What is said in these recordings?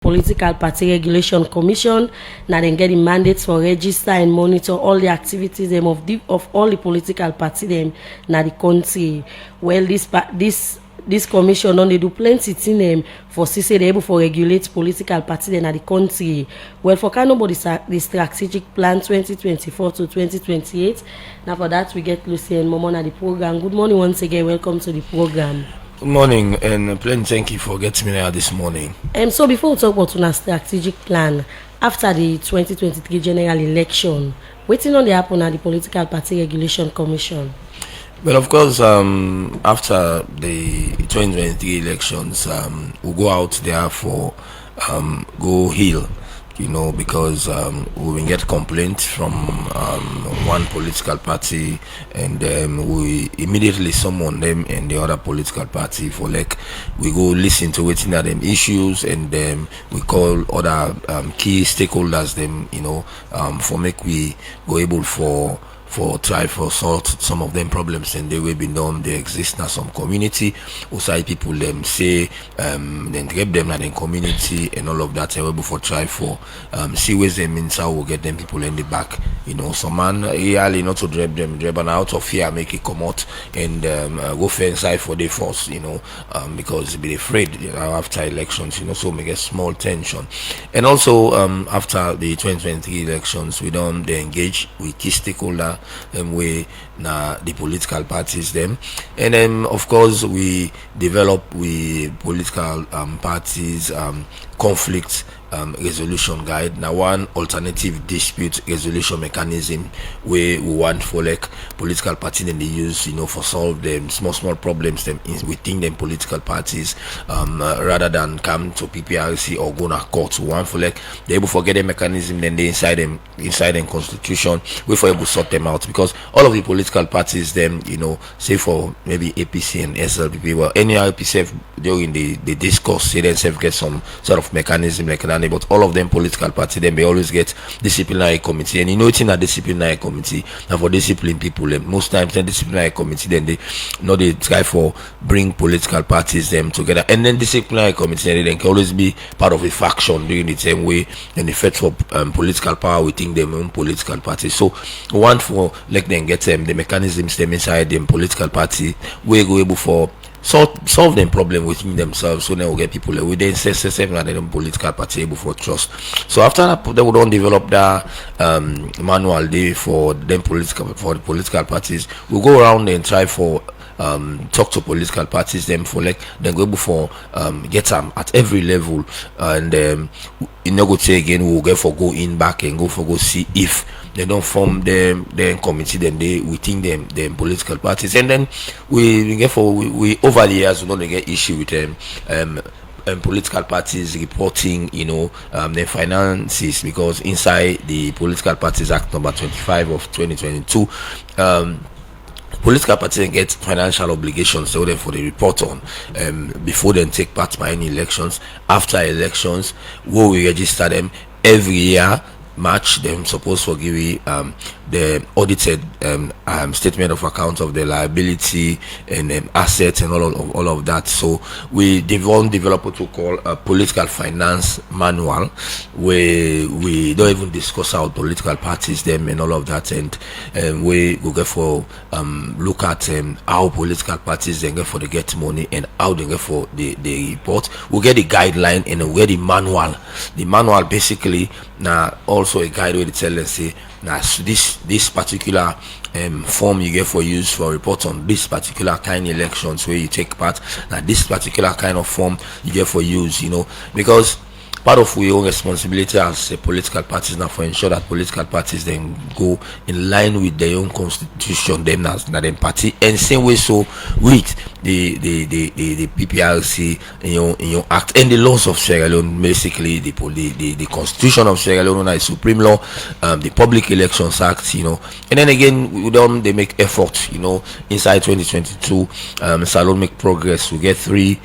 Political Party Regulation Commission. Now they get the mandates for register and monitor all the activities them of all the political party them na the country. Well, this commission only do plenty thing them for say they able for regulate political party them na the country. Well, for nobody the strategic plan 2024 to 2028. Now for that we get Lucy and Momo na the program. Good morning once again. Welcome to the program. Good morning, and plenty thank you for getting me there this morning. So before we talk about our strategic plan, after the 2023 general election, waiting on the happen at the Political Party Regulation Commission? Well, of course, after the 2023 elections, we'll go out there for go hill, because we will get complaints from one political party, and we immediately summon them and the other political party for we go listen to waiting at them issues, and we call other key stakeholders them, for make we go able for try for sort some of them problems, and they will be known they exist in some community. Also people them say then grab them in community and all of that, and we before try for see ways them means how we'll get them people in the back. Some man really not to drag them out of fear, make it come out and go fair inside for the force, because be afraid after elections, so make a small tension. And also after the 2023 elections, we don't they engage with key stakeholder way na the political parties them, and then of course we develop political parties conflict resolution guide. Now one alternative dispute resolution mechanism where we want for political party then they use for solve them small problems them within them political parties, rather than come to PPRC or go to court. We want for they able to get a mechanism then they inside them constitution we for able to sort them out, because all of the political parties them say for maybe APC and SLPP, well any RPCF during the discourse they themselves get some sort of mechanism like that, but all of them political party then they always get disciplinary committee, and it's in a disciplinary committee and for discipline people most times the disciplinary committee then they try for bring political parties them together, and then disciplinary committee then can always be part of a faction doing the same way and the fight for political power within their own political party. So one for them get the mechanisms them inside them political party we go able for solve them problem within themselves, so then we'll get people within seven political party able for trust. So after that they will don't develop that manual day for them for the political parties. We'll go around and try for talk to political parties them for then go able for get them at every level, and in no go say again we'll get for go in back and go see if they don't form them committee then they within them political parties, and then we get for we over the years we don't get issue with them political parties reporting their finances, because inside the Political Parties Act number 25 of 2022 political parties get financial obligations so for the report on before they take part by any elections. After elections we register them every year March, them supposed to give the audited statement of account of the liability and assets and all of that. So we develop what we call a political finance manual, where we don't even discuss our political parties them and all of that, and we go get for look at how political parties they get for the get money and how they get for the report. We get the guideline and we get the manual. The manual basically now also a guide where they tell us say now this particular form you get for use for report on this particular kind of elections where you take part. Now this particular kind of form you get for use, because part of our own responsibility as a political parties now for ensure that political parties then go in line with their own constitution, them as them party, and same way so with the PPRC in your act and the laws of Sierra Leone, basically the constitution of Sierra Leone is supreme law, the Public Elections Act, and then again they make effort, inside 2022 Salon make progress. We get 3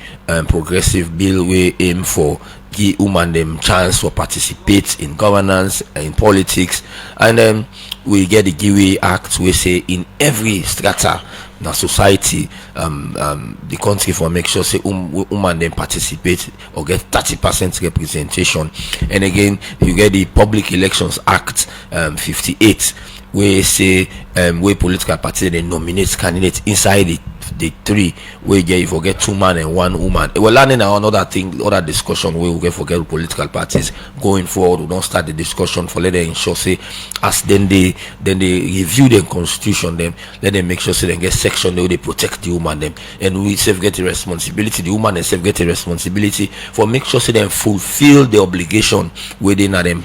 progressive bill we aim for give women them chance to participate in governance in politics, and then we get the Giwi Act we say in every strata na society, the country for make sure say woman then participate or get 30% representation. And again, you get the Public Elections Act 58, where say where political party they nominate candidates inside the three, where you forget 2 men and 1 woman. We're learning another thing, other discussion where we get forget political parties going forward. We don't start the discussion for let them ensure say as then they review the constitution, them let them make sure say they get section where they protect the woman them, and we self get the responsibility, the woman self get the responsibility for make sure say they fulfill the obligation within them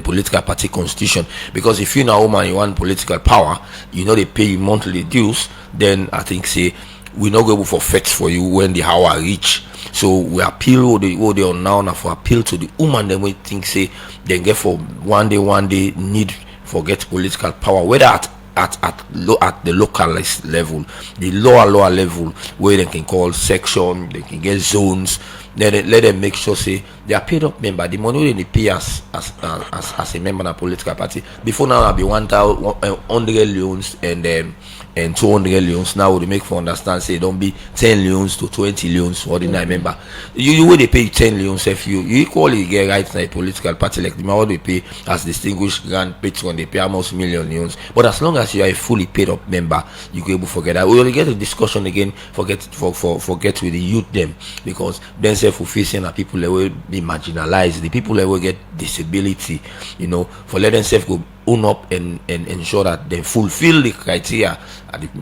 political party constitution. Because if you're a woman, you want political power, you know they pay you monthly dues, then I think say we not go for fetch for you when the hour reach. So we appeal what they are now for appeal to the woman. Then we think say they get for one day need for get political power, whether at the localized level, the lower level, where they can call section, they can get zones. Then let them make sure say they are paid up member. The money they pay as a member of a political party. Before now, I'll be 100 loans and 200 loans. Now they make for understand say don't be 10 loans to 20 loans for the member. You will they pay 10 loans if you equally get right in a political party like the what they pay as distinguished grand patron, they pay almost million loans. But as long as you are a fully paid up member, you can able to forget that. We will get a discussion again. Forget with the youth them, because then self-facing are people that will be marginalized, the people that will get disability, for let themselves go own up and ensure that they fulfill the criteria.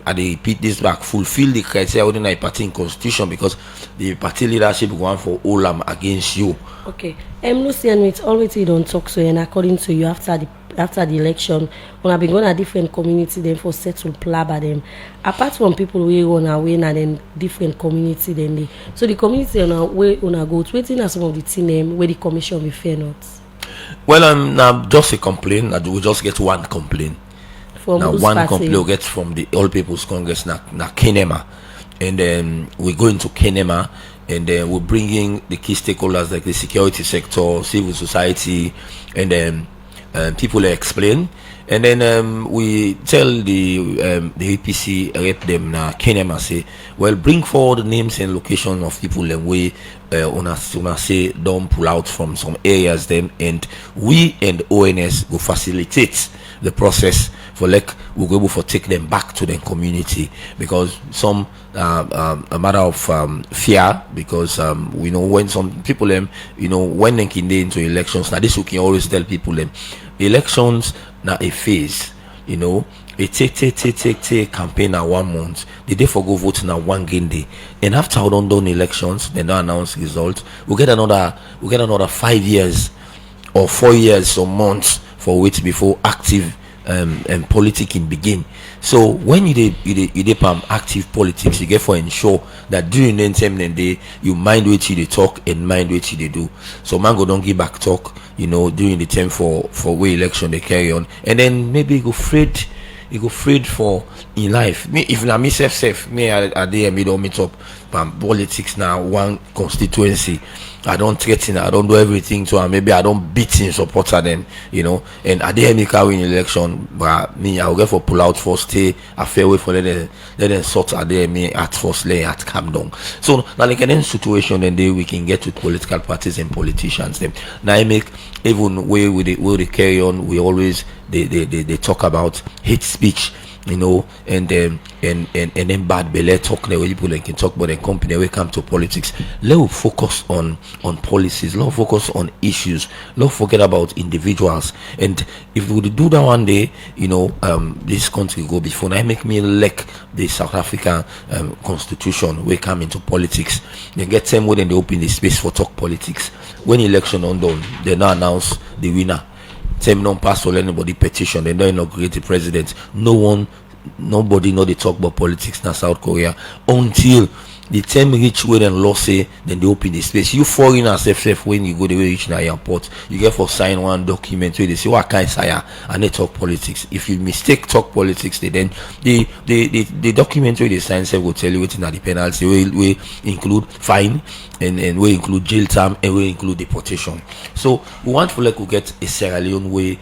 I repeat this back, fulfill the criteria within a party constitution, because the party leadership going for all against you. Okay. Lucy, and it's always you don't talk so, and according to you after the election, when I've been going to different community then for settle plaba them. Apart from people we run away and then different community then they, so the community on our way on a go to waiting as some of the team name where the commission will fair not. Well, now just a complaint. That we just get one complaint. From now one party? complaint we get from the All People's Congress na Kenema, and then we go into Kenema, and then we bring in the key stakeholders like the security sector, civil society, and then people explain, and then we tell the APC rep them na Kenema say, well, bring forward names and location of people and we una say don't pull out from some areas them, and we and ONS will facilitate the process for like we'll go able to take them back to the community, because some a matter of fear, because we know when some people when they can into elections, now this we can always tell people elections now a phase, a take campaign now 1 month, the day for go vote now 1 game day, and after we done elections, they don't announce results, we get another 5 years or 4 years or months for wait before active and politics can begin. So when you active politics, you get for ensure that during the time and day you mind what you talk and mind what you do. So man go don't give back talk, during the time for way election they carry on, and then maybe you go afraid for in life. Me if na me self me I dey me don't meet up politics now one constituency. I don't threaten, I don't do everything to her. Maybe I don't beat in supporter them, and I didn't make a win election, but me I'll get for pull out for stay a fair way for let them sort out there me at first lay at calm down. So now like any situation and then we can get with political parties and politicians them. Now I make even way with the carry on, we always they talk about hate speech, and then bad belly talk where people can talk about the company we come to politics. Let's focus on policies, let's focus on issues, let's forget about individuals. And if we do that one day, this country go before. Now make me like the South African constitution we come into politics. They get time when they open the space for talk politics. When election undone, they now announce the winner. Same non pass or anybody petition, they don't inaugurate the president. Nobody know they talk about politics in South Korea until the time reach where then law say, then they open the space. You foreigners when you go the way reach na airport, you get for sign one document where they say what kind of and they talk politics. If you mistake talk politics, then the document where they sign will tell you what's in the penalty. We include fine and we include jail term and we include deportation. So we want to we get a Sierra Leone way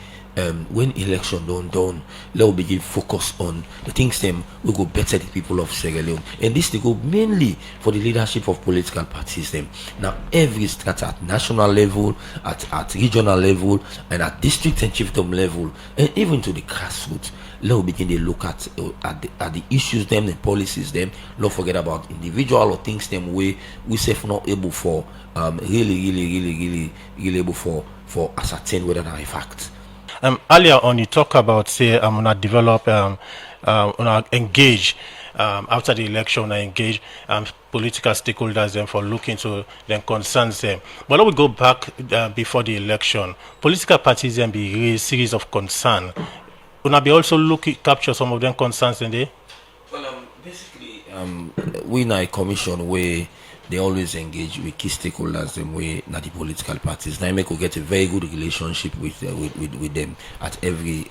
when election done, let we begin focus on the things them we go better the people of Sierra Leone, and this they go mainly for the leadership of political parties them. Now every strata at national level, at regional level, and at district and chiefdom level, and even to the grassroots, let we begin to look at the issues them, the policies them. Don't forget about individual or things them we self not able for really able for ascertain whether they are a fact. Earlier on, you talk about say I'm gonna develop, gonna engage after the election, I engage political stakeholders them for looking to them concerns them. But let we go back before the election. Political parties then be raise series of concern. Gonna be also capture some of them concerns in there. Well, basically, we in a commission where they always engage with key stakeholders them way not the political parties. Now make we get a very good relationship with them at every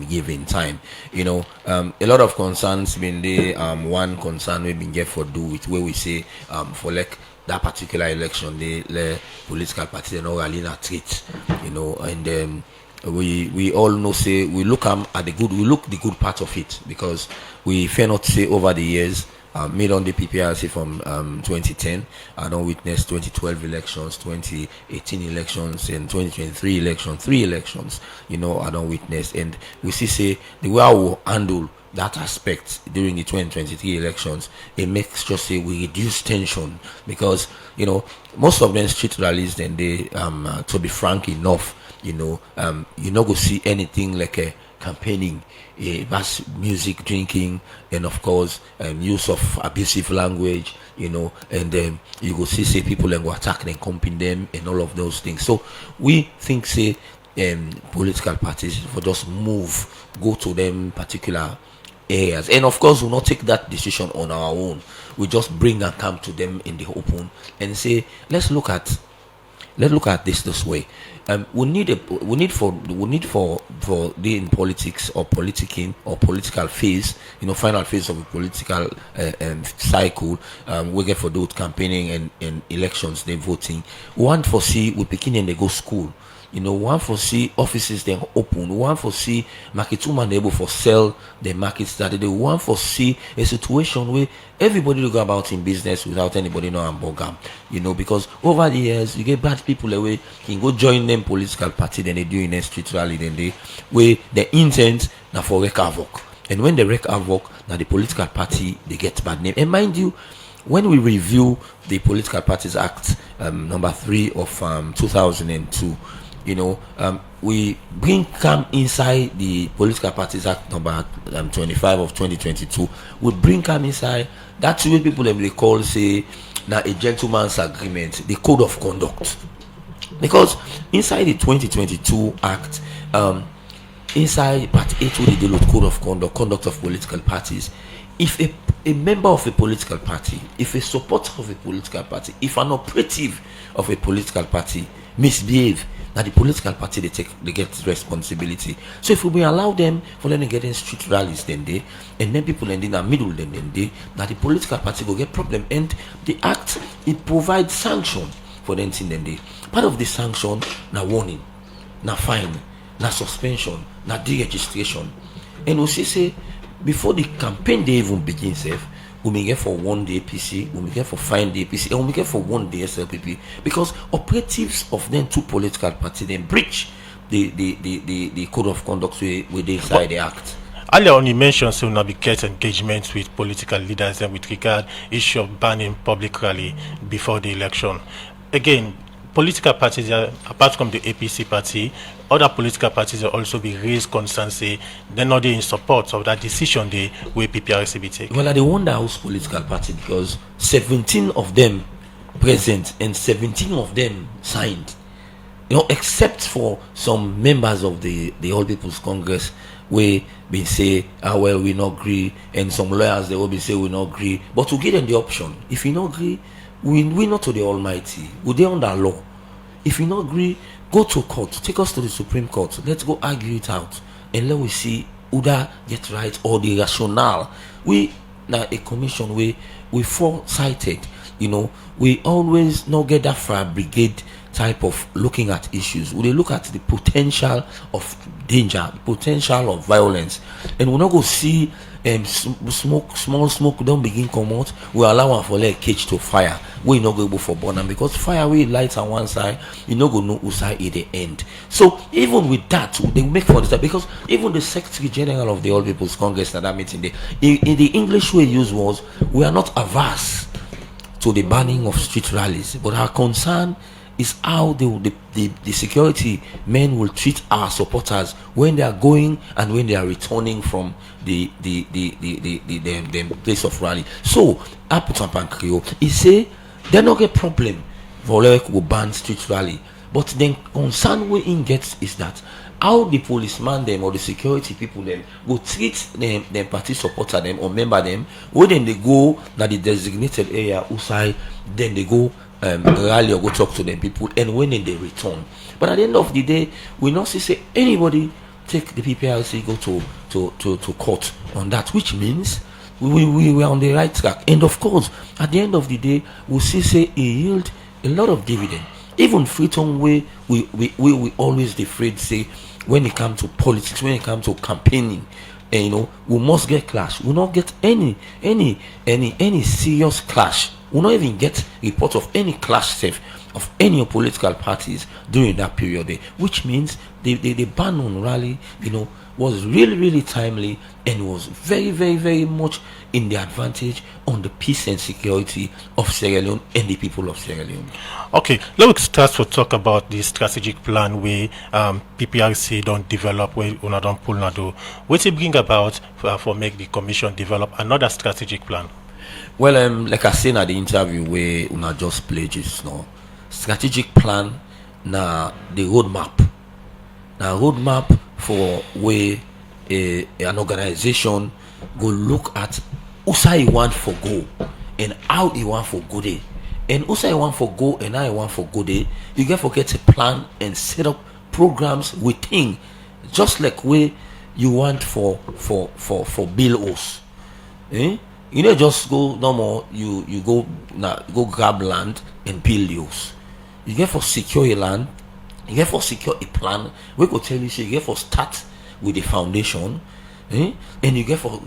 given time. You know, a lot of concerns been there. One concern we been get for do with where we say for like that particular election the political party they not really not treat, you know, and we all know say we look at the good, we look the good part of it, because we fear not say over the years made on the PPRC from 2010. I don't witness 2012 elections, 2018 elections, and 2023 elections, 3 elections. You know, I don't witness, and we see say the way I will handle that aspect during the 2023 elections, it makes just say we reduce tension, because you know most of them street rallies, and they to be frank enough, you know, you not go see anything like a campaigning, mass music, drinking, and of course use of abusive language, you know, and then you go see say people and go attack and comping them and all of those things. So we think say political parties for just go to them particular areas, and of course we'll not take that decision on our own. We just bring and come to them in the open and say let's look at this way. We need for the in politics or politicking or political phase, you know, final phase of a political cycle. We get for those campaigning and elections, they voting. We want for see we begin and they go school. You know, one for see offices then open, one for see market woman able for sell the markets that they want for see a situation where everybody will go about in business without anybody know and bogam. You know, because over the years you get bad people away, can go join them political party, then they do in a street rally, then they where the intent now for wreak havoc. And when they wreak havoc, now the political party they get bad name. And mind you, when we review the Political Parties Act number 3 of 2002, you know, we bring come inside the Political Parties Act number 25 of 2022. We bring come inside that's what people they call say now a gentleman's agreement, the code of conduct, because inside the 2022 Act, inside Part 8 with the deal with code of conduct of political parties, if a member of a political party, if a supporter of a political party, if an operative of a political party misbehave, that the political party they get responsibility. So if we allow them for them to get in street rallies then they, and then people ending in the middle then they, that the political party will get problem. And the act it provides sanction for them then they. Part of the sanction na warning, na fine, na suspension, na deregistration. And we say before the campaign they even begin safe, we may get for 1 day APC, we may get for 5 day APC, and we may get for 1 day SLPP, because operatives of them 2 political parties then breach the code of conduct with the inside the act. Earlier on, you mentioned so now we get engagement with political leaders and with regard issue of banning public rally before the election. Again, political parties, apart from the APC party, other political parties will also be raised concerns say they're not in support of that decision the way PPRC be take. Well, I wonder house political party, because 17 of them present and 17 of them signed. You know, except for some members of the All People's Congress, where they say, well, we not agree, and some lawyers they will be say we not agree. But to give them the option, if you not agree, we not to the Almighty. We they under law. If you not agree, go to court, take us to the Supreme Court. Let's go argue it out, and let we see whether get right or the rationale. We now a commission we foresighted. You know, we always not get that far brigade type of looking at issues. We dey look at the potential of danger, potential of violence, and we not go see small smoke don't begin come out. We allow am for like cage to fire. We not go able for burn am, because fire we light on one side, you not go know whose side it the end. So even with that, they make for this, because even the Secretary General of the All People's Congress at that meeting, in the English way used was, we are not averse to the banning of street rallies, but our concern is how the security men will treat our supporters when they are going and when they are returning from the place of rally. So Aputan Pankrio, he say they no get problem for like we ban street rally, but then concern we in gets is that how the policeman them or the security people them go treat them party supporter them or member them when then they go na the designated area outside, then they go rally or go talk to them people, and when then they return. But at the end of the day, we not see say anybody take the PPRC go to court on that, which means we were on the right track. And of course, at the end of the day, we see say it yield a lot of dividend. Even Freetown way we always afraid say when it comes to politics, when it comes to campaigning, and you know, we must get clash. We not get any serious clash. We not even get report of any clash safe of any political parties during that period there, which means the ban on rally, you know, was really timely and was very much in the advantage on the peace and security of Sierra Leone and the people of Sierra Leone. Okay, let's start to talk about the strategic plan where PPRC don't develop, where una don't pull na do. What it bring about for make the commission develop another strategic plan? Well, like I said at the interview where una just played just now, strategic plan na the roadmap. Now roadmap for where an organization go look at who he want for go and how he want for go there. And who he want for go and how he want for go there, you get to get a plan and set up programs within, just like where you want for build house. You don't just go no more, you go grab land and build yours. You get for secure a land, you get for secure a plan. We could tell you, say you get for start with the foundation, and you get for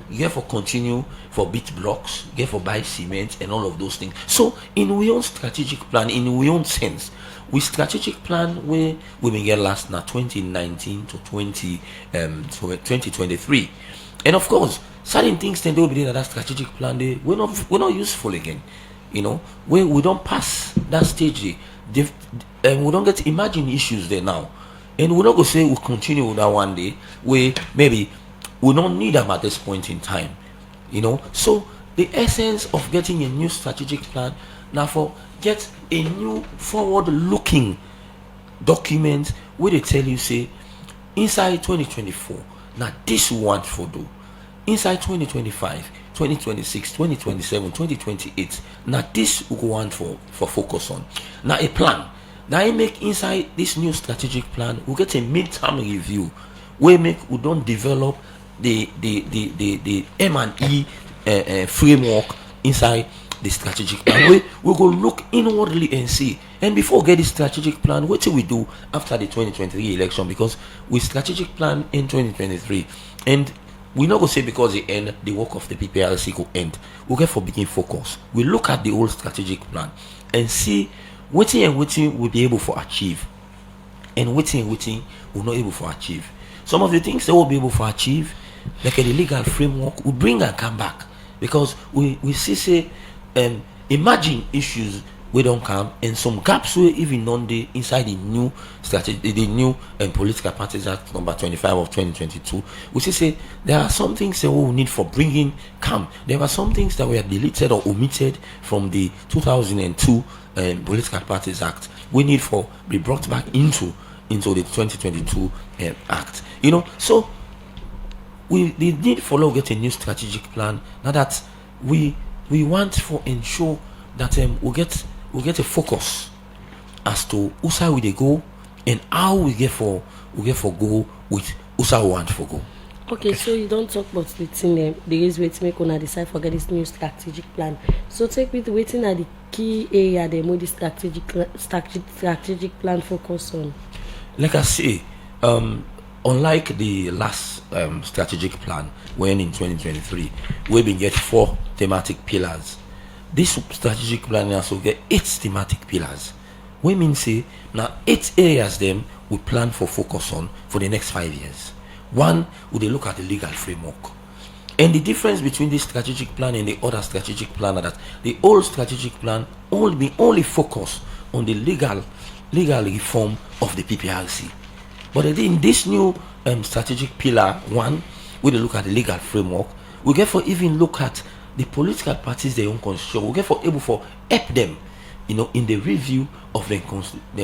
continue for bit blocks, you get for buy cement and all of those things. So in we own strategic plan, in we own sense, we strategic plan where we may get last now 2019 to 2023, and of course certain things then they will be in that strategic plan. We're not useful again. You know, we don't pass that stage. And we don't get imagine issues there now, and we're not gonna say we'll continue with that one day where maybe we don't need them at this point in time. You know, so the essence of getting a new strategic plan now for get a new forward-looking document where they tell you say inside 2024 now this we want for do, inside 2025, 2026, 2027, 2028. Now this we want for focus on. Now a plan. Now I make inside this new strategic plan, we get a mid-term review where we don't develop the M&E framework inside the strategic plan. We go look inwardly and see. And before we get the strategic plan, what do we do after the 2023 election? Because we strategic plan in 2023, and we not go say because the end the work of the PPRC go end. We get for begin focus. We look at the old strategic plan and see what we'll be able to achieve, and what we're not able to achieve. Some of the things that we'll be able to achieve, like the legal framework, we bring and come back, because we see say imagine issues we don't come, and some gaps we even on the inside the new strategy, the new Political Parties Act number 25 of 2022. We say there are some things that we need for bringing come. There are some things that were deleted or omitted from the 2002 Political Parties Act. We need for be brought back into the 2022 Act. You know, so we need for law get a new strategic plan. Now that we want for ensure that we get a focus as to who side we they go and how we get for go with who side we want for go. Okay, so you don't talk about the thing the is waiting make una decide for get this new strategic plan. So take with waiting at the key area dem wey the strategic plan focus on? Like I say, unlike the last strategic plan, when in 2023 we been get 4 thematic pillars, this strategic plan also get 8 thematic pillars. We mean say now 8 areas them we plan for focus on for the next 5 years. One, we dey look at the legal framework. And the difference between this strategic plan and the other strategic plan are that the old strategic plan only focus on the legal reform of the PPRC. But in this new strategic pillar 1, we look at the legal framework, we get for even look at the political parties their own constitution. We get for able for help them, in the review of their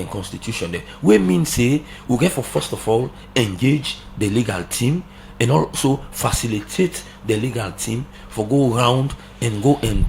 constitution. We mean say we get for first of all engage the legal team and also facilitate the legal team for go around and go and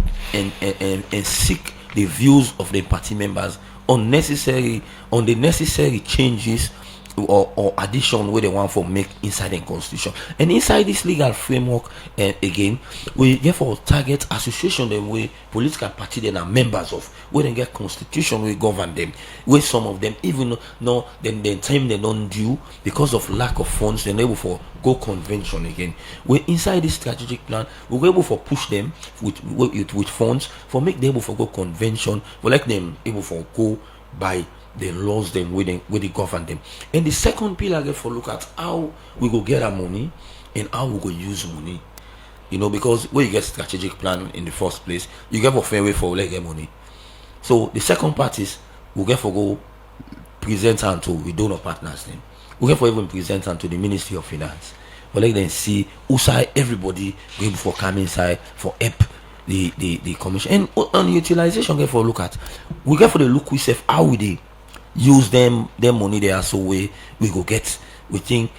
seek the views of the party members on the necessary changes or addition where they want for make inside the constitution. And inside this legal framework, again, we therefore target association them with political party they are members of, where they get constitution we govern them, where some of them even know then the time they don't due because of lack of funds, they're able for go convention again. We inside this strategic plan, we're able for push them with funds for make them able for go convention, for let them able for go by the laws them where they govern them. And the second pillar get for look at how we go get our money and how we go use money. Because when you get strategic plan in the first place, you get for fair way for get money. So the second part is we get for go present and to we donor partners them. We get for even present and to the Ministry of Finance. But let them see who side everybody going for come inside for help the commission. And on utilization get for look at we get for the look we self how we they use them money there, so we go get within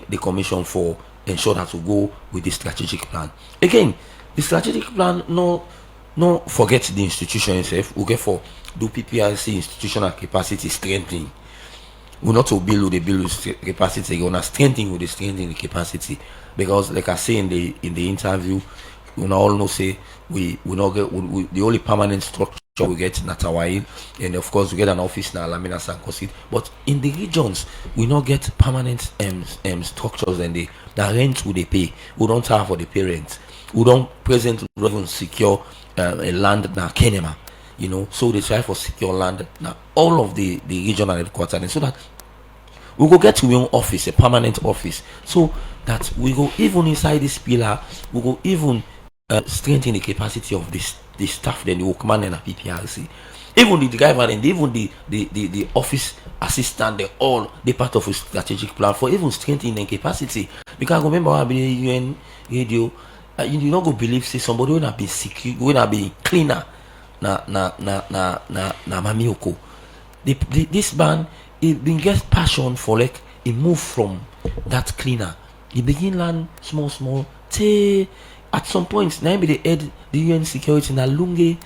the commission for ensure that we go with the strategic plan. Again, the strategic plan no forget the institution itself. We get for do PPRC institutional capacity strengthening. We not to build with the build with capacity, we not strengthening with the strengthening the capacity, because like I say in the interview, we all know say we not get the only permanent structure we get in Natawai, and of course we get an office in Alamina Sankosit. But in the regions, we not get permanent structures, and the rent we they pay. We don't have for the parents. We don't presently even secure a land na Kenema. So they try for secure land now all of the regional headquarters, and so that we go get to your office, a permanent office, so that we go even inside this pillar, we go even strengthen the capacity of the staff, then the workman and the PPRC, even the driver and even the office assistant, they all they part of a strategic plan for even strengthening the capacity. Because remember I be UN radio, you not go believe say somebody will not be secure, will not be cleaner na mamioko. This man it been get passion for like he move from that cleaner. He begin learn small till at some point now be the head the UN security na Lunge.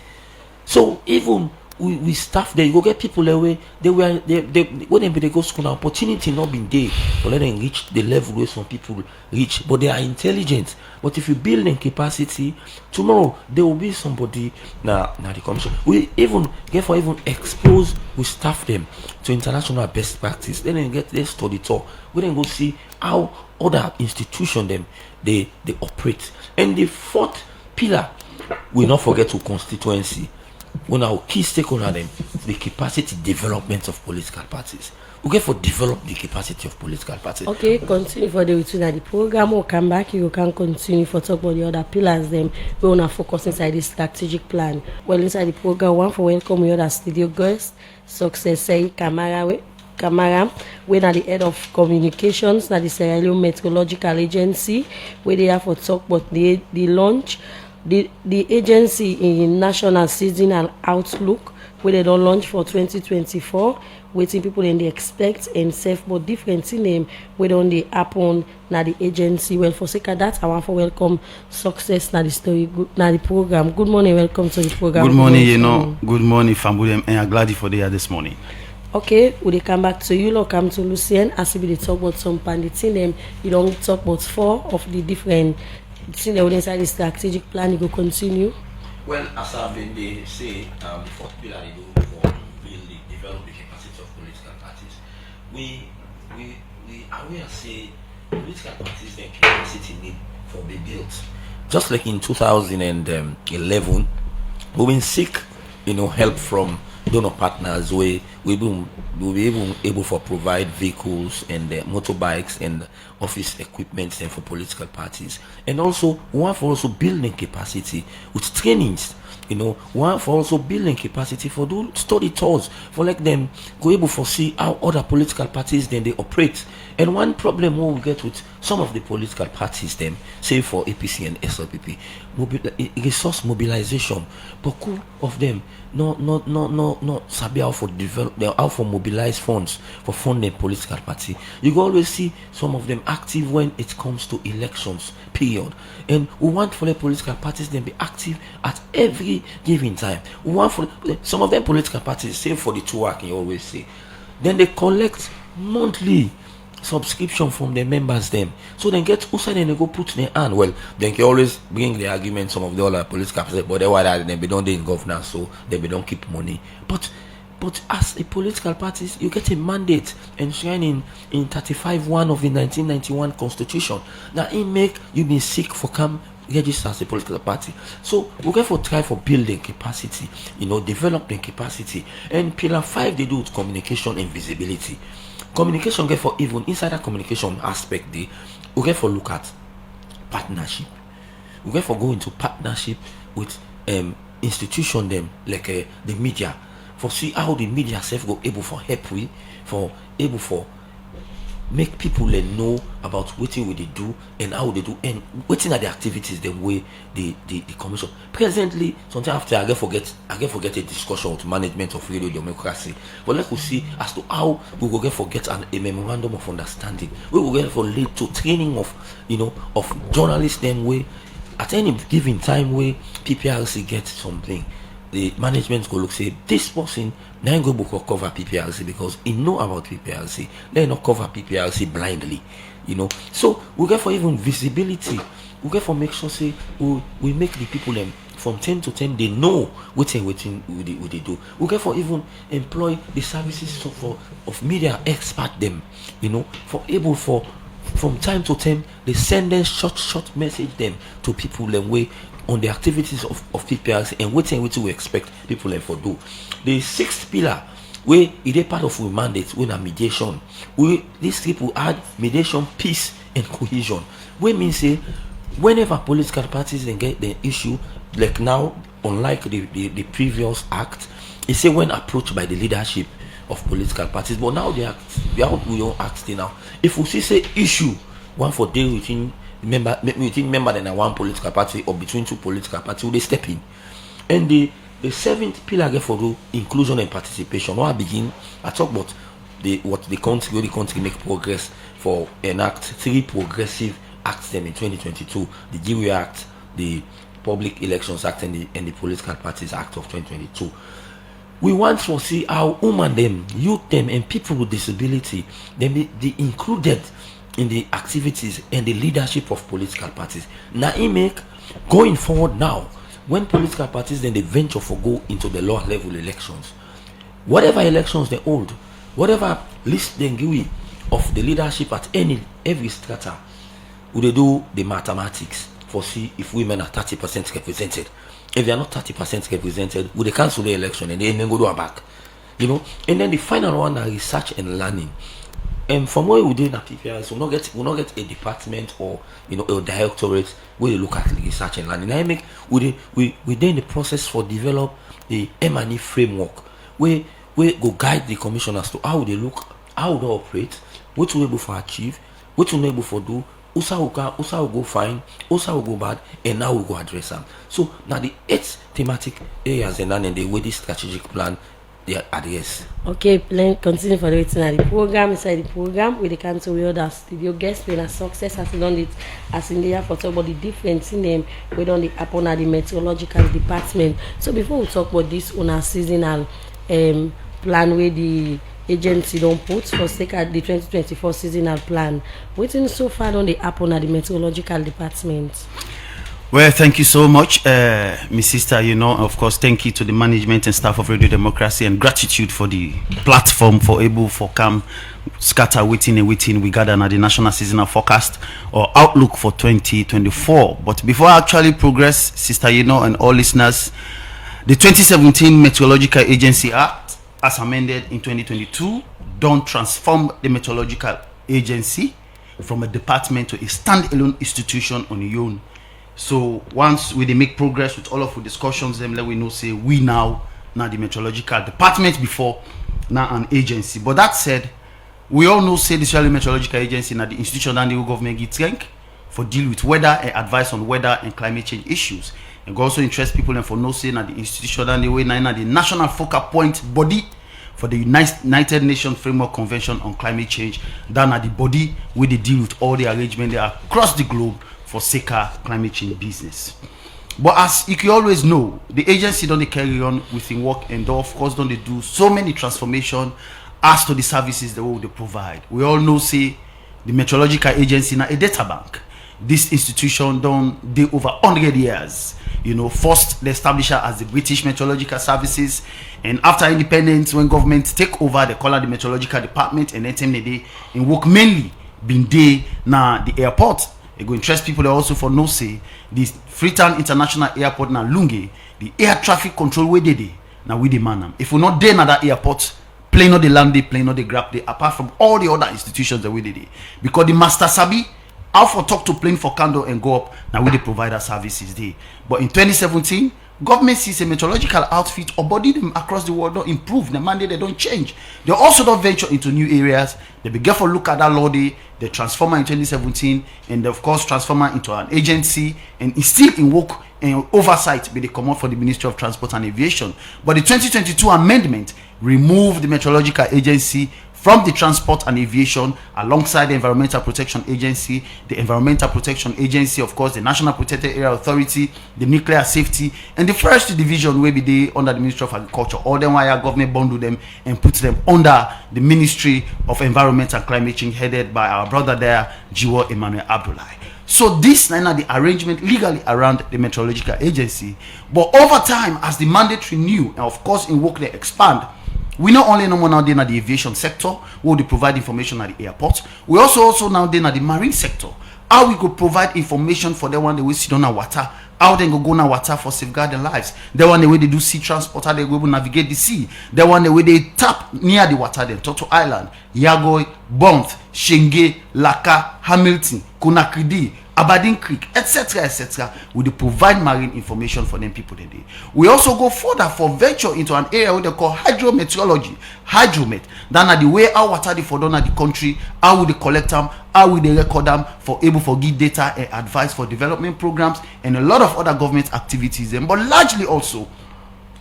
So even we staff there, you go get people away. They when they go school, now opportunity not been there, but let them reach the level where some people reach. But they are intelligent. But if you build in capacity, tomorrow there will be somebody now the commission. We even get for even expose, we staff them to international best practice. Then they get their study tour. We then go see how other institutions them they operate. And the fourth pillar, we not forget to constituency. When our key stakeholder them the capacity development of political parties. We get for develop the capacity of political parties. Okay, continue for the routine of the program. We'll come back. You can continue for talk about the other pillars. Them we wanna focus inside the strategic plan. Well, inside the program, one for welcome your other studio guest, Success say Kamara, when at the head of communications, na the Sierra Leone Meteorological Agency, where they have for talk about the launch. The agency in national seasonal outlook where they don't launch for 2024, waiting people and they expect and safe but different in them where don't they happen na the agency. Well, for sake of that, I want to welcome Success na the story na the program. Good morning, welcome to the program. Good morning, good morning, family, and I'm glad for there this morning. Okay, we come back to you, come to Lucien, as we talk about some pandits in them. You don't talk about 4 of the different. Inside the strategic plan, you go continue. Well, as I've been they say, the fourth pillar they do for building, develop the capacity of political parties. We we aware say political parties their capacity need for be built. Just like in 2011, we been seek, help from donor partners where we be able for provide vehicles and motorbikes and office equipment and for political parties, and also we want for also building capacity with trainings. We want for also building capacity for do study tours for like them go able for see how other political parties then they operate. And one problem we get with some of the political parties them, say for APC and SLPP, resource mobilization. Beaucoup of them no sabi how for develop how for mobilize funds for funding political party. You go always see some of them active when it comes to elections period. And we want for the political parties then be active at every given time. We want for some of them political parties, same for the two can you always say, then they collect monthly subscription from the members them, so then get outside and they go put their hand. Well, they can always bring the argument some of the other political parties, but they were that they don't in governance, so they don't keep money. But as a political parties, you get a mandate enshrined in 35(1) of the 1991 Constitution. Now it make you be sick for come register as a political party. So we get for try for building capacity, developing capacity. And pillar 5 they do with communication and visibility. Communication get for even inside that communication aspect we get for look at partnership. We get for go into partnership with institution them like the media, for see how the media self go able for help we for able for make people know about what we they do and how they do and what are the activities the way the commission presently. Sometimes after I get forget a discussion with management of radio democracy, but let us see as to how we will get forget a memorandum of understanding. We will get for lead to training of journalists them way at any given time where PPRC gets something. The management go look say this person now go book or cover PPRC because he know about PPRC. They not cover PPRC blindly, So we get for even visibility. We get for make sure say we make the people them from 10 to 10 they know what they do. We get for even employ the services of media expert them, for able for from time to time they send them short message them to people them way on the activities of PPRC and what we expect people for do. The 6th pillar where it is part of our mandate when a mediation. These people add mediation, peace and cohesion. We mean say whenever political parties then get the issue, like now, unlike the previous act, it say when approached by the leadership of political parties, but now we don't act now. If we see say issue one for deal within member than one political party or between two political parties, will they step in? And the 7th pillar get for do inclusion and participation. When I talk about what the country make progress for enact 3 progressive acts them in 2022: the GWA Act, the Public Elections Act, and the Political Parties Act of 2022. We want to see how women them, youth them, and people with disability them be included in the activities and the leadership of political parties. Now it make going forward now when political parties then they venture for go into the lower level elections, whatever elections they hold, whatever list they give of the leadership at every strata, would they do the mathematics for see if women are 30% represented. If they are not 30% represented, would they cancel the election and then go do a back, And then the final one are research and learning. And from what we do in PPRC, we not get a department or a directorate where they look at research and learning. I make we in the process for develop the M&E framework where go guide the commissioners to how they look, how they operate, what we able for achieve, what we able for do, also will go fine, also will go bad, and now we go address them. So now the 8 thematic areas and then the way this strategic plan they address. Okay, continue for the waiting at the program. Inside the program, with the council we other studio guests been a success as done it as in the year for talk about the difference in them we done the upon at the meteorological department. So before we talk about this on our seasonal plan where the agency don't put for sake at the 2024 seasonal plan, waiting so far on the upon at the meteorological department. Well, thank you so much, Miss Sister. Of course, thank you to the management and staff of Radio Democracy, and gratitude for the platform for able for come scatter waiting and waiting. We gather at the national seasonal forecast or outlook for 2024. But before I actually progress, Sister, and all listeners, the 2017 Meteorological Agency Act, as amended in 2022, don't transform the Meteorological Agency from a department to a standalone institution on its own. So once we make progress with all of the discussions, then let we know say we now the meteorological department before now an agency. But that said, we all know say the Sierra Meteorological Agency now the institution and the government gets rank for deal with weather and advice on weather and climate change issues. And also interest people and for no say now the institution and the way now the national focal point body for the United Nations Framework Convention on Climate Change. That are the body where they deal with all the arrangements across the globe for saker climate change business. But as you can always know, the agency don't carry on with work, and of course don't they do so many transformation as to the services that they provide. We all know say the Meteorological Agency now a data bank. This institution don't do over 100 years. First they established as the British Meteorological Services, and after independence, when government take over, they call it the Meteorological Department, and then they in work mainly been day now the airport. It go interest people also for no say the Freetown International Airport na Lunge, the air traffic control where they now we demand them. If we're not there na that airport, plane not the land they, plane not the grab they, apart from all the other institutions that we did, because the master sabi how for talk to plane for candle and go up now we the provider services there. But in 2017, government sees a meteorological outfit or body them across the world don't improve. The mandate they don't change. They also don't venture into new areas. They be careful look at that law they transformer in 2017, and of course transformer into an agency, and it's still in work and oversight be they come out for the Ministry of Transport and Aviation. But the 2022 amendment removed the Meteorological Agency from the Transport and Aviation alongside the Environmental Protection Agency, the Environmental Protection Agency, of course, the National Protected Area Authority, the Nuclear Safety, and the Forestry Division will be there under the Ministry of Agriculture. All them wire government bundle them and put them under the Ministry of Environment and Climate Change, headed by our brother there, Jiwo Emmanuel Abdullahi. So this is the arrangement legally around the Meteorological Agency. But over time, as the mandate renew, and of course in work they expand, we not only know now in the aviation sector, where they provide information at the airport, we also now in the marine sector, how we could provide information for the one that we sit on our water, how they go na water for safeguard their lives, the one the way they do sea transport, how they go navigate the sea, the one the way they tap near the water, then Toto Island, Yagoy, Bont, Shenge, Laka, Hamilton, Conakry, Aberdeen Creek, etc., we do provide marine information for them people today. We also go further for venture into an area where they call hydrometeorology, hydromet. That are the way our water they for done at the country, how we they collect them, how we they record them for able for give data and advice for development programs and a lot of other government activities. But largely also,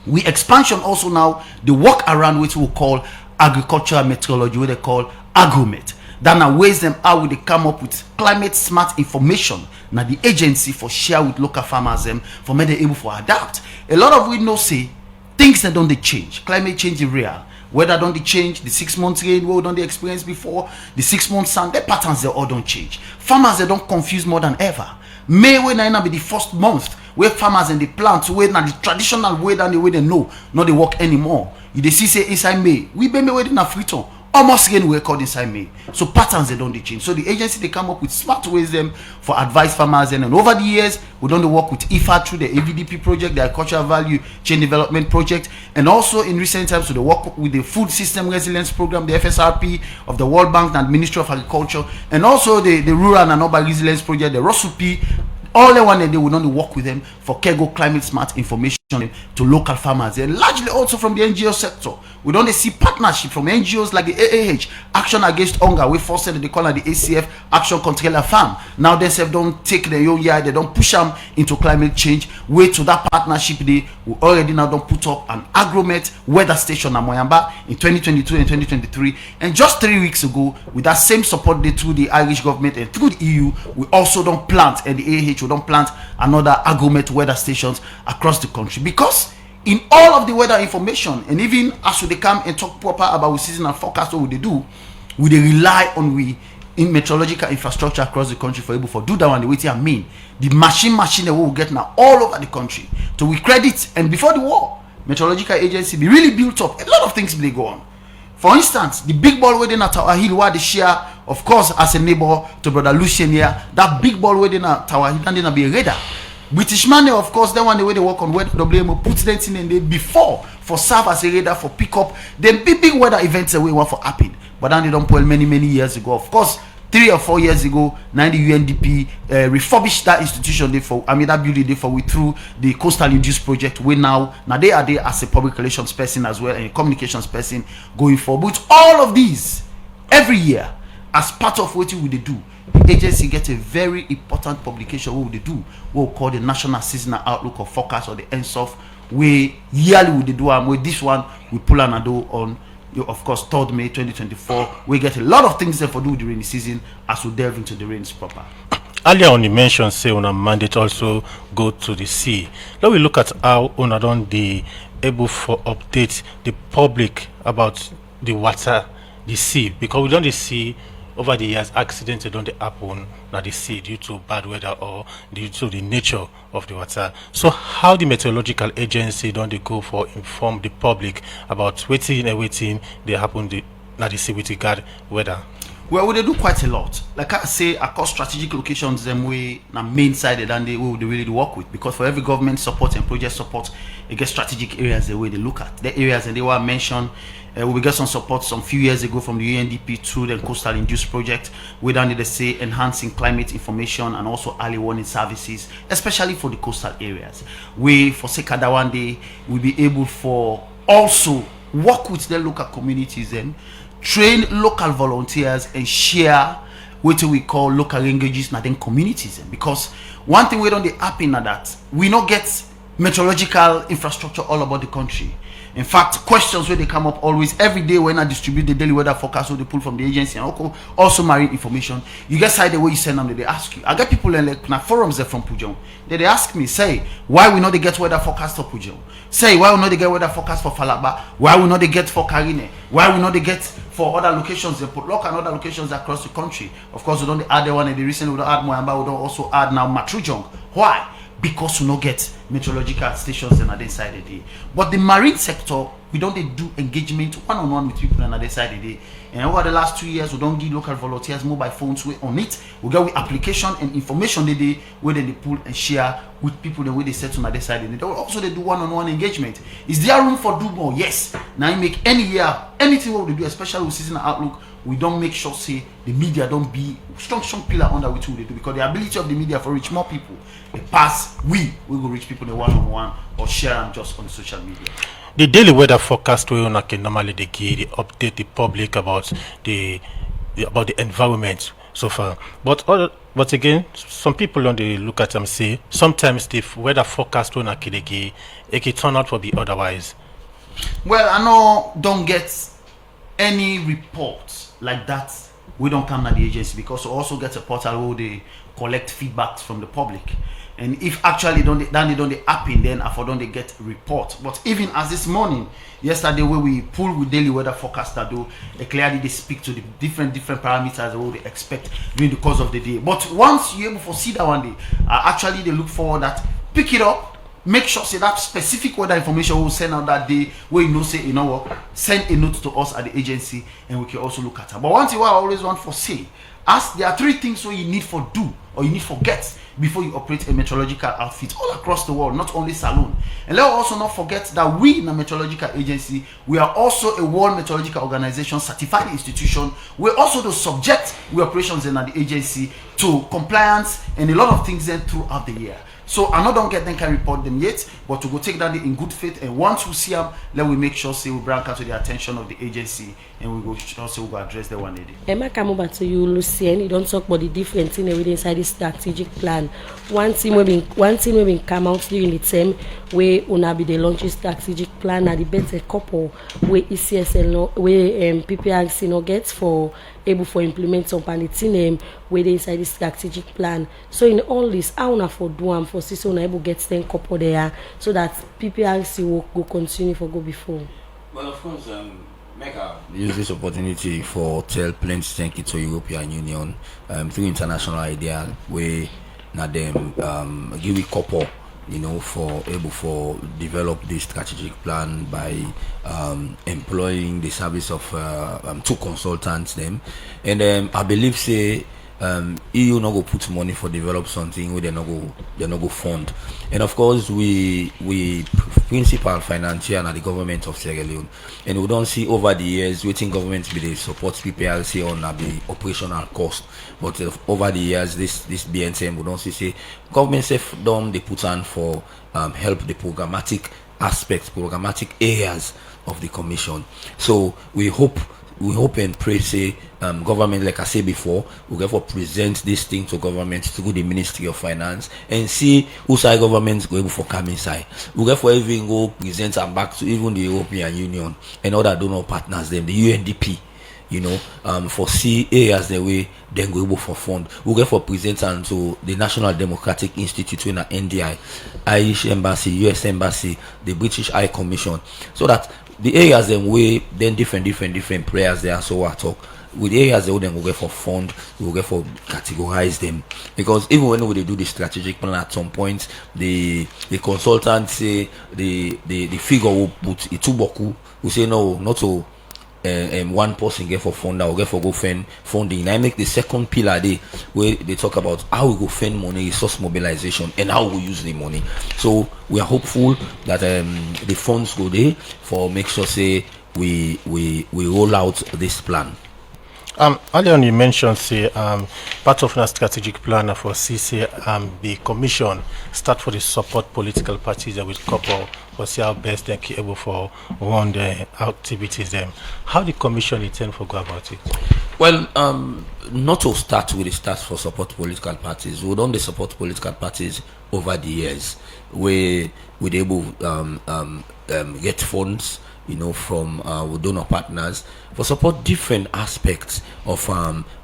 we expansion also now the work around which we call agricultural meteorology, what they call agromet. That are ways them how they come up with climate smart information. Now the agency for share with local farmers them for make they able for adapt. A lot of we know say things that don't they change. Climate change is real. Weather don't they change. The 6 months rain we don't they experience before. The 6 months sun, their patterns they all don't change. Farmers they don't confuse more than ever. May when na be the first month where farmers and the plants where now the traditional way than the way they know not they work anymore. You they see say inside May we be waiting a Freetown. Almost again we record inside May. So patterns they don't change. So the agency they come up with smart ways them for advice farmers, and over the years we don't work with IFA through the AVDP project, the Agricultural Value Chain Development Project, and also in recent times we work with the Food System Resilience Program, the FSRP of the World Bank and Ministry of Agriculture, and also the Rural and Urban Resilience Project, the ROSUP. All the one that they will only work with them for Kego climate smart information to local farmers, and largely also from the NGO sector. We don't see partnership from NGOs like the AAH, Action Against Hunger. We first said they call it the ACF, Action Control La Farm. Now they say don't take their own yard, they don't push them into climate change. Wait to that partnership they we already now don't put up an agromet weather station at Moyamba in 2022 and 2023. And just 3 weeks ago, with that same support they through the Irish government and through the EU, we also don't plant, and the AAH we don't plant another agromet weather stations across the country, because in all of the weather information, and even as they come and talk proper about seasonal forecast, what they do, we they rely on we in meteorological infrastructure across the country for able for do that one the way I mean. The machine that we will get now all over the country. So we credit, and before the war, meteorological agency be really built up. A lot of things they go on. For instance, the big ball within Tower Hill, where they share, of course, as a neighbor to Brother Lucien here, that big ball within Tower Hill, and then be a radar. British Money, of course, then one the way they work on weather WMO put them in and they before for serve as a radar for pick up. Then big weather events away one for happen. But then they don't pull many years ago. Of course, 3 or 4 years ago, now the UNDP refurbished that institution that building they for we through the Coastal Induced Project. We now they are there as a public relations person as well and a communications person going forward. But all of these every year as part of what we do, the agency gets a very important publication. What would they do? What we call the National Seasonal Outlook or Forecast or the NSOF. We yearly would do with this one we pull an ado on. Of course, 3rd May 2024, we get a lot of things there for do during the season as we delve into the rains proper. Earlier on, you mentioned say on a mandate also go to the sea. Now we look at how on don't the able for update the public about the water, the sea, because we don't see over the years accidents don't happen at the sea due to bad weather or due to the nature of the water. So how the meteorological agency don't they go for inform the public about waiting they happen at the sea with regard weather? Well, they do quite a lot. Like I say, across strategic locations, them way na main side and they will really work with, because for every government support and project support, it gets strategic areas the way they look at the areas and they were mentioned. We got some support some few years ago from the UNDP through the Coastal Induced Project. We done they say enhancing climate information and also early warning services, especially for the coastal areas. We for that one day will be able for also work with the local communities and train local volunteers and share what we call local languages in communities. Because one thing we don't happen at that we not get meteorological infrastructure all about the country. In fact, questions where they come up always every day when I distribute the daily weather forecast, so they pull from the agency and also marine information. You get side the way you send them, they ask you. I get people in like forums there from Pujong. They ask me, say, why we not they get weather forecast for Pujong? Say, why we not they get weather forecast for Falaba? Why we not they get for Karine? Why we not they get for other locations? They put local and other locations across the country. Of course, we don't add the one and they recently we don't add Moyamba, we don't also add now Matrujong. Why? Because we don't get meteorological stations on the other side of the day. But the marine sector, we don't do engagement one-on-one with people on the other side of the day. And over the last 2 years, we don't give local volunteers mobile phones on it. We get with application and information they where they pull and share with people the way they set on the other side of the day. Also they do one-on-one engagement. Is there room for do more? Yes. Now you make any year, anything what we do, especially with seasonal outlook, we don't make sure say the media don't be strong pillar under which we do, because the ability of the media for reach more people it pass we will reach people in one-on-one or share them just on the social media. The daily weather forecast we normally they update the public about the environment so far. But again, some people don't they look at them say sometimes the weather forecast we it can turn out to be otherwise. Well, I know don't get any reports like that. We don't come to the agency because we also get a portal where they collect feedbacks from the public. And if actually don't happen, then I don't they get report. But even as this morning, yesterday where we pull with daily weather forecast that do clearly they speak to the different parameters what they expect during the course of the day. But once you're able to see that one day, actually they look forward that pick it up. Make sure say that specific weather information will send out that day where you know say you know what, send a note to us at the agency and we can also look at it. But one thing I always want for say, as there are 3 things what you need for do or you need for get before you operate a meteorological outfit all across the world, not only Salone. And let's also not forget that we in a meteorological agency, we are also a World Meteorological Organization certified institution. We're also to subject we operations in the agency to compliance and a lot of things then throughout the year. So I not don't get them can report them yet, but to go take that in good faith, and once we see them, let we make sure say we bring out to the attention of the agency and we go also we'll go address the one day. Emma come over to you, Lucien. You don't talk about the different thing within inside the strategic plan. One thing we been come out during the term where una be the launching strategic plan at the better couple where ECSL no where PPRC no gets for able for implement some panity where they inside the strategic plan. So in all this, how una for do am for so una able get 10 couple there so that PPRC will go continue for go before. Well, of course, Use this opportunity for tell plenty thank you to European Union through international idea where now them give it couple for able for develop this strategic plan by employing the service of 2 consultants them, and I believe say EU no go put money for develop something where they no go fund, and of course we principal financier na the government of Sierra Leone, and we don't see over the years waiting government be they support PPRC on the operational cost, but over the years this BNTM we don't see government self done they put on for help the programmatic areas of the commission. So we hope and pray say government, like I said before, will therefore present this thing to government through the Ministry of Finance and see who side government go able for come inside. We'll therefore even go present and back to even the European Union and other donor partners them, the UNDP, for see areas the way then go able for fund. We'll therefore present and to the National Democratic Institute in NDI, Irish Embassy, US Embassy, the British High Commission, so that the areas them way then different players there, so I talk with the areas they will then go get for fund, we will get for categorize them, because even when we do the strategic plan at some point the consultants say the figure will put it too boku, we say no, not so one person get for fund or get for go fund funding. I make the second pillar there where they talk about how we go fund money, resource mobilization, and how we use the money. So we are hopeful that the funds go there for make sure say we roll out this plan. Earlier on you mentioned part of our strategic plan for CC the commission start for the support political parties that will couple for see how best they can able for run the activities them. How the commission intend for go about it? Well, not to start with the start for support political parties. We don't support political parties over the years. We able get funds from our donor partners for support different aspects of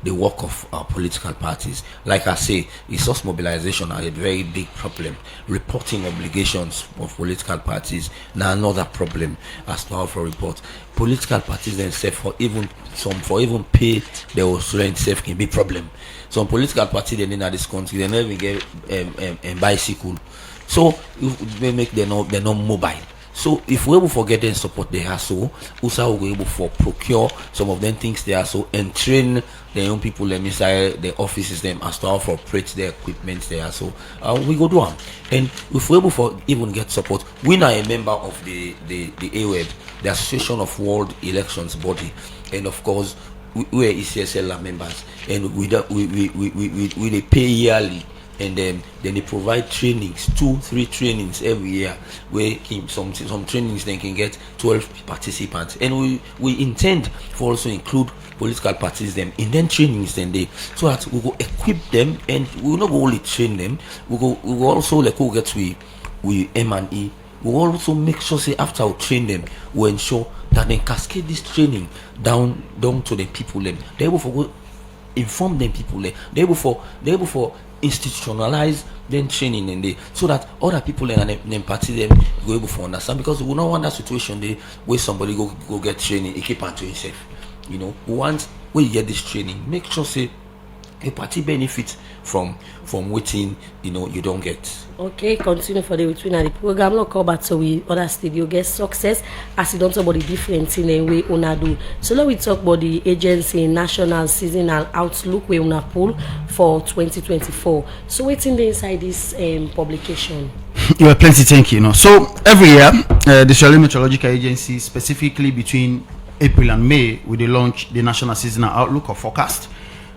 the work of our political parties. Like I say, resource mobilization are a very big problem. Reporting obligations of political parties now another problem as per for report. Political parties themselves for even pay their students self can be problem. Some political parties they in this country they never get a bicycle, so they make they're not mobile. So if we able to get them support they are so also we able to procure some of them things they are so and train the young people them inside the offices them as to how to operate their equipment they are so we go do them. And if we able to even get support, we are a member of the AWEB, the Association of World Elections Body, and of course we are ECSL members, and we they pay yearly. And then they provide trainings, 2-3 trainings every year, where some trainings they can get 12 participants, and we intend for also include political parties them in then trainings then they, so that we go equip them, and we will not go only train them, we go also like we get we M&E, we will also make sure say after we train them we ensure that they cascade this training down to the people them, they able for go inform them people them, they able for institutionalize then training in there, so that other people and then party them go able to understand, because we don't want that situation there where somebody go get training he keep to himself. We want when you get this training, make sure say a party benefits from waiting you don't get. Okay, continue for the between the program. Look back so we other studio get success as you don't talk about the difference in the way una do. So let we talk about the agency national seasonal outlook we una pull for 2024. So what's in the inside this publication? You have plenty, thank you. So every year the Sierra Meteorological Agency, specifically between April and May, we launch the national seasonal outlook or forecast,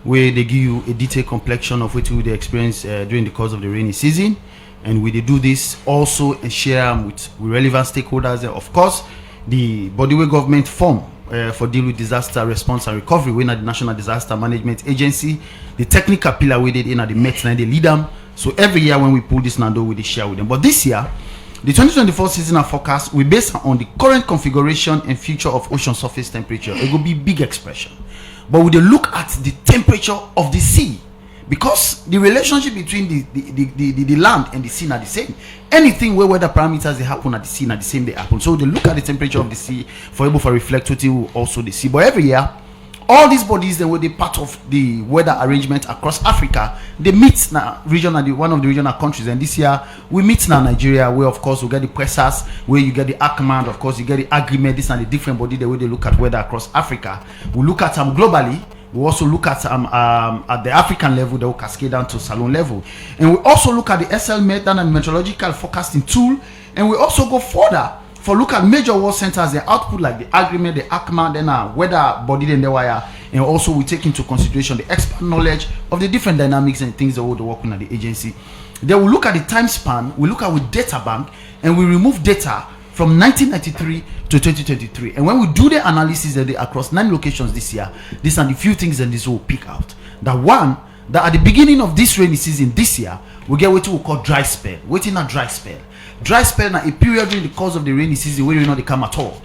where they give you a detailed complexion of what we will experience during the course of the rainy season. And we do this also and share with relevant stakeholders. Of course, the body where government form for deal with disaster response and recovery, we are the National Disaster Management Agency, the technical pillar we did in the Met and they lead them. So every year when we pull this Nando, we share with them. But this year, the 2024 seasonal forecast we base on the current configuration and future of ocean surface temperature. It will be big expression, but we look at the temperature of the sea, because the relationship between the land and the sea are the same. Anything where weather parameters they happen at the sea, at the same they happen. So they look at the temperature of the sea for able to reflect what you also the sea. But every year, all these bodies they were the part of the weather arrangement across Africa. They meet now regional, one of the regional countries, and this year we meet now Nigeria, where of course we get the pressers, where you get the ACMAN, of course you get the agreement. This and the different body the way they look at weather across Africa. We look at globally. We also look at the African level, they will cascade down to Salon level, and we also look at the SL method and meteorological forecasting tool, and we also go further for look at major world centers, the output like the agreement, the ACMA, then weather body, then the wire, and also we take into consideration the expert knowledge of the different dynamics and things that we're working at the agency. Then we look at the time span, we look at with data bank, and we remove data from 1993 to 2023. And when we do the analysis across 9 locations this year, these are the few things that this will pick out. That at the beginning of this rainy season this year, we get what we call dry spell. Waiting a dry spell. Dry spell now a period during the course of the rainy season where you know they come at all.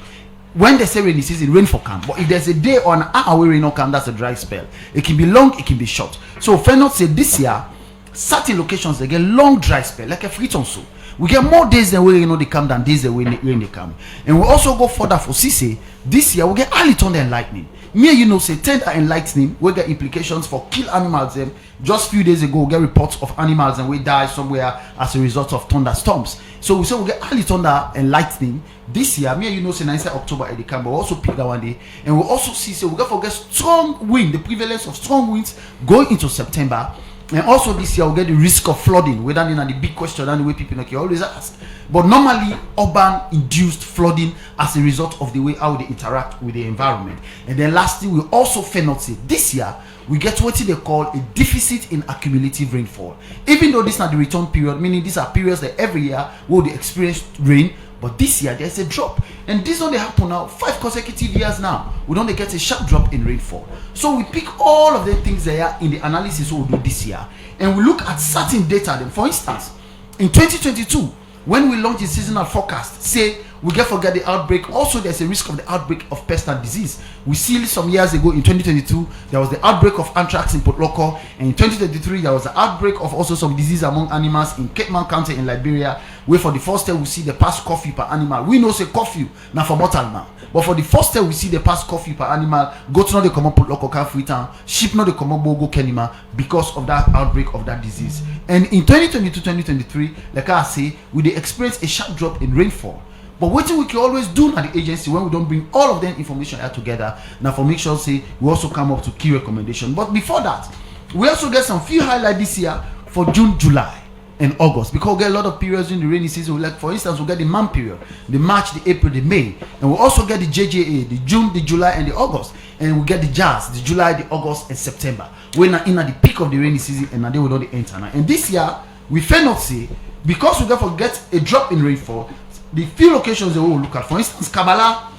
When they say rainy season, rain for come. But if there's a day or an hour where rain not come, that's a dry spell. It can be long, it can be short. So Fenot said this year, certain locations they get long dry spell, like a Friton so. We get more days than where you know they come than days than when they come. And we also go further for CC. This year we get early thunder and lightning. Me, you know, say thunder and lightning will get implications for kill animals. Just few days ago, we get reports of animals and we die somewhere as a result of thunderstorms. So we say we get early thunder and lightning. This year, me, you know, say 9th October at the camp, but we also pick that one day. And we also see, say we get forget strong wind, the prevalence of strong winds going into September. And also this year we'll get the risk of flooding, whether in the big question and the way people always ask. But normally urban induced flooding as a result of the way how they interact with the environment. And then lastly, we also cannot say this year we get what they call a deficit in accumulative rainfall. Even though this is not the return period, meaning these are periods that every year will they experience rain. But this year there's a drop, and this only happen now 5 consecutive years now. We don't get a sharp drop in rainfall. So we pick all of the things there in the analysis we'll do this year, and we look at certain data. Then, for instance, in 2022, when we launch the seasonal forecast, say we forget the outbreak. Also, there's a risk of the outbreak of pest and disease. We see some years ago in 2022 there was the outbreak of anthrax in Port Loko, and in 2023 there was the outbreak of also some disease among animals in Cape Mount County in Liberia, where for the first time we see the past coffee per animal. We know say coffee now for mortal now, but for the first time we see the past coffee per animal. Goats not they come up Port Loko Free Town, sheep not they come up Bogo Kenima because of that outbreak of that disease. And in 2022-2023, like I say, we they experience a sharp drop in rainfall. But what we can always do at the agency when we don't bring all of them information out together, now for make sure say we also come up to key recommendation. But before that, we also get some few highlights this year for June, July, and August, because we get a lot of periods in the rainy season. Like for instance, we get the MAM period, the March, the April, the May, and we also get the JJA, the June, the July, and the August, and we get the JAS, the July, the August, and September. We're in at the peak of the rainy season, and now they will not enter now. And this year, we fail not say because we therefore get a drop in rainfall. The few locations they will look at, for instance, Kabbalah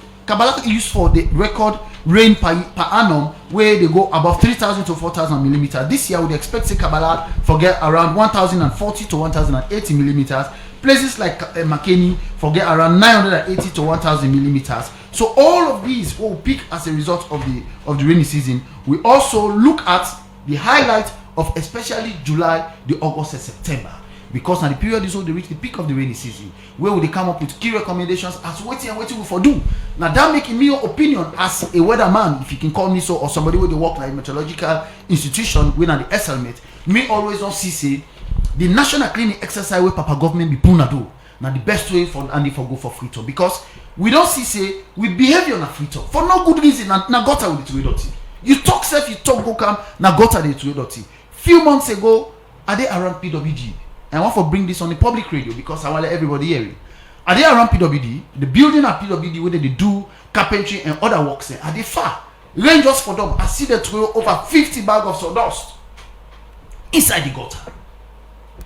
is used for the record rain per annum, where they go above 3,000 to 4,000 millimeters. This year, we expect Kabbalah forget around 1,040 to 1,080 millimeters. Places like Makeni forget around 980 to 1,000 millimeters. So all of these will peak as a result of the rainy season. We also look at the highlight of especially July, the August, and September. Because now the period is when they reach the peak of the rainy season, where will they come up with key recommendations as waiting we for do. Now that making me your opinion as a weatherman, if you can call me so, or somebody with the work like a meteorological institution, when at the SLMet, me always don't see say the national cleaning exercise where Papa government be puna do. Now the best way for Andy for go for free talk, because we don't see say we behave on a free talk for no good reason. Now gutter with the dirty. You talk self, you talk go come, now gutter the dirty. Few months ago, are they around PWG? I want to bring this on the public radio because I want everybody hear it. Are they around PWD? The building at PWD where they do carpentry and other works there, are they far? Rain just for them. I see they throw over 50 bags of sawdust inside the gutter.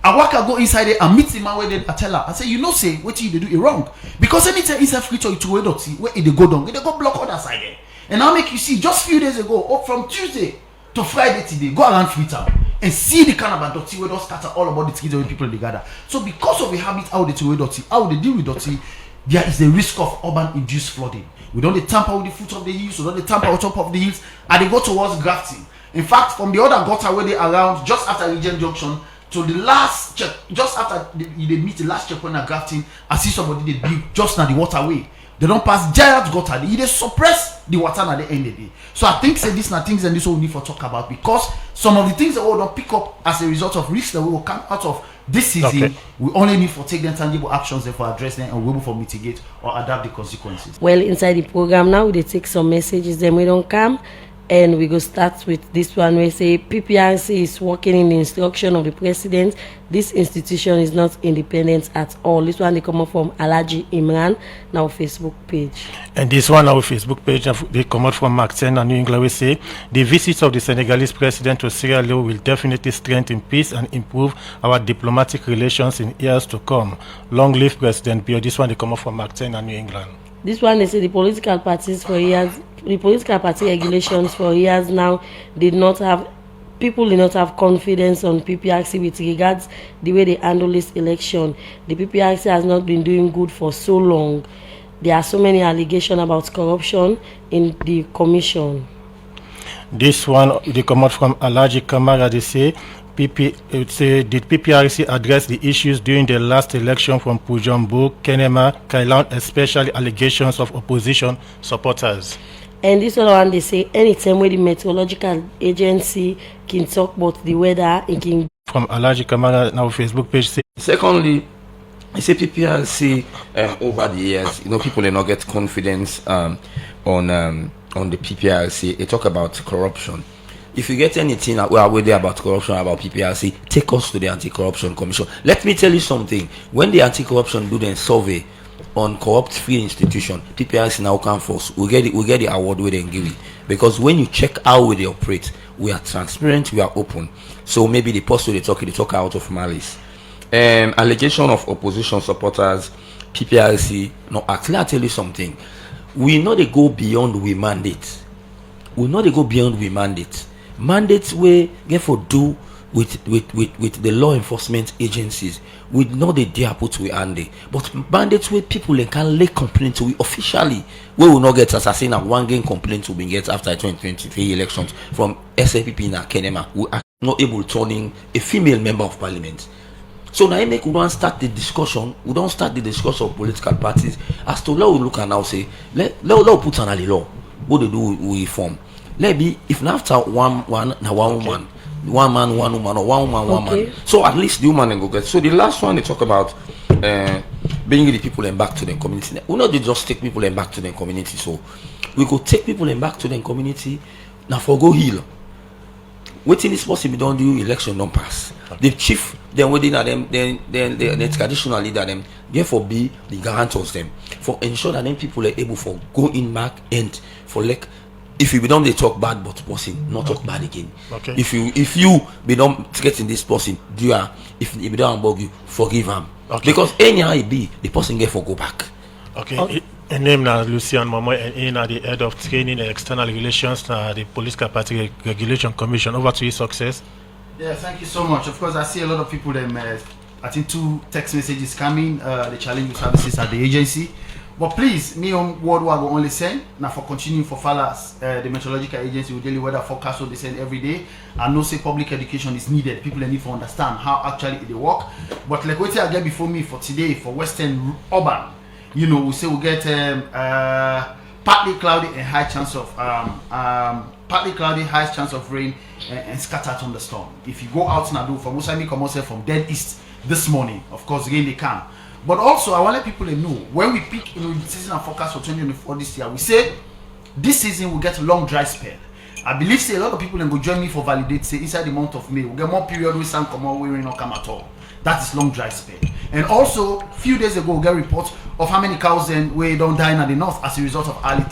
I walk I go inside there and meet the man where they tell her. I say, you know, say what you do it wrong. Because anytime inside free to throw it where they go down, they go block other side there. And I'll make you see just few days ago, up from Tuesday to Friday today, go around Freetown and see the kind of dirty where they scatter all about the trees where people they gather. So because of the habit how they throw dirty, how they deal with dirty, there is a risk of urban induced flooding. We don't tamper with the foot of the hills, we don't tamper on top of the hills, and they go towards grafting. In fact, from the other gutter where they around just after Regent Junction to the last check, just after they meet the last checkpoint at Grafton, I see somebody they build just now the waterway. They don't pass giant gutter. They suppress the water at the end of the day. So I think say these are things and this we need for talk about, because some of the things that we don't pick up as a result of risks that we will come out of this season, we only need for take them tangible actions and for address them, and we will for mitigate or adapt the consequences. Well, inside the program now, they take some messages, then we don't come. And we go start with this one. We say PPRC is working in the instruction of the president. This institution is not independent at all. This one they come up from Alhaji Imran, now Facebook page. And this one our Facebook page they come out from Martin and New England. We say the visit of the Senegalese president to Sierra Leone will definitely strengthen peace and improve our diplomatic relations in years to come. Long live President Bio. This one they come up from Martin and New England. This one they say the political parties for years, the political party regulations for years now did not have confidence on PPRC with regards the way they handle this election. The PPRC has not been doing good for so long. There are so many allegations about corruption in the commission. This one they come out from Alhaji Kamara. They say did PPRC address the issues during the last election from Pujambo, Kenema, Kailan, especially allegations of opposition supporters? And this other one they say anytime where the meteorological agency can talk about the weather, it can. From Alhaji Kamara, now Facebook page. Say. Secondly, I say PPRC over the years, people do not get confidence on the PPRC. They talk about corruption. If you get anything there about corruption, about PPRC, take us to the Anti-Corruption Commission. Let me tell you something. When the Anti-Corruption do the survey on corrupt-free institution, PPRC now come first. We get the award we then give it, because when you check how they operate, we are transparent, we are open. So maybe the post they talk out of malice. Allegation of opposition supporters, PPRC. No, actually, I tell you something. We know they go beyond we mandate. Mandates we get for do with the law enforcement agencies. We know they dare put we handy, but mandates where people can lay complaint to we officially. We will not get assassin and one game complaint to be get after 2023 elections from SAPP in Kenema. We are not able to turn in a female member of parliament. So now we don't start the discussion. We don't start the discussion of political parties as to let we look and now say let put an alley law. What they do we form. Let be if now after one woman, one man, one woman, or one woman, one man. So at least the woman and go get. So the last one they talk about bringing the people and back to the community. We not just take people and back to the community. So we go take people and back to the community. Now for go heal. Waiting is possible. Don't do election, don't pass. The chief, then waiting at them, then the traditional leader them. Therefore, be the guarantors them for ensure that then people are able for go in back and for like. If you don't they talk bad but person, not talk bad again. Okay. If you be don't get in this person, do you if you don't bug you, forgive him. Okay. Because anyhow it be, the person get for go back. Okay. A name now Lucian Momo and in the head of training and external relations the Political Party Regulation Commission. Over to you, success. Yeah, thank you so much. Of course, I see a lot of people I think 2 text messages coming, the challenge services at the agency. But please, me on word I will only send now for continuing for fellas, the meteorological agency will daily weather forecast will they send every day. And no say public education is needed. People need to understand how actually they work. But like what I get before me for today for Western Urban, we say we get partly cloudy and high chance of high chance of rain and scattered thunderstorm. If you go out now, from Musami come out from dead east this morning, of course rain they come. But also, I want to let people know when we pick the season and forecast for 2024 this year, we say this season will get a long dry spell. I believe say a lot of people will join me for validate say inside the month of May we'll get more period where sun come out where rain not come at all. That is long dry spell. And also, a few days ago, we get reports of how many cows then where don't die in the north as a result of early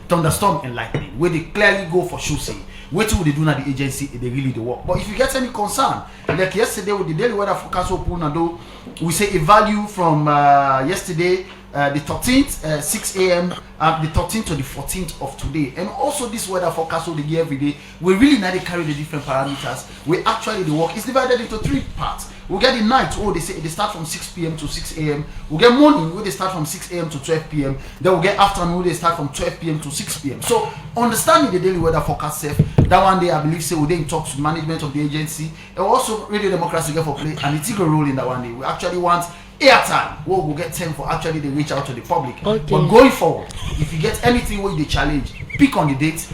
thunderstorm and lightning, where they clearly go for shooting. What will they do now the agency if they really do work? But if you get any concern, like yesterday with the daily weather forecast open and we say a value from yesterday, the 13th, 6 a.m., the 13th to the 14th of today. And also this weather forecast will be every day. We really need to carry the different parameters. We actually the work is divided into 3 parts. We get the night, they say they start from 6 p.m. to 6 a.m. We get morning, where they start from 6 a.m. to 12 p.m. Then we get afternoon, where they start from 12 p.m. to 6 p.m. So understanding the daily weather forecast safe, That one day I believe say we then talk to management of the agency and also Radio Democracy get for play and it take a role in that one day. We actually want airtime where we'll get time for actually they reach out to the public. Okay. But going forward, if you get anything where they challenge, pick on the date.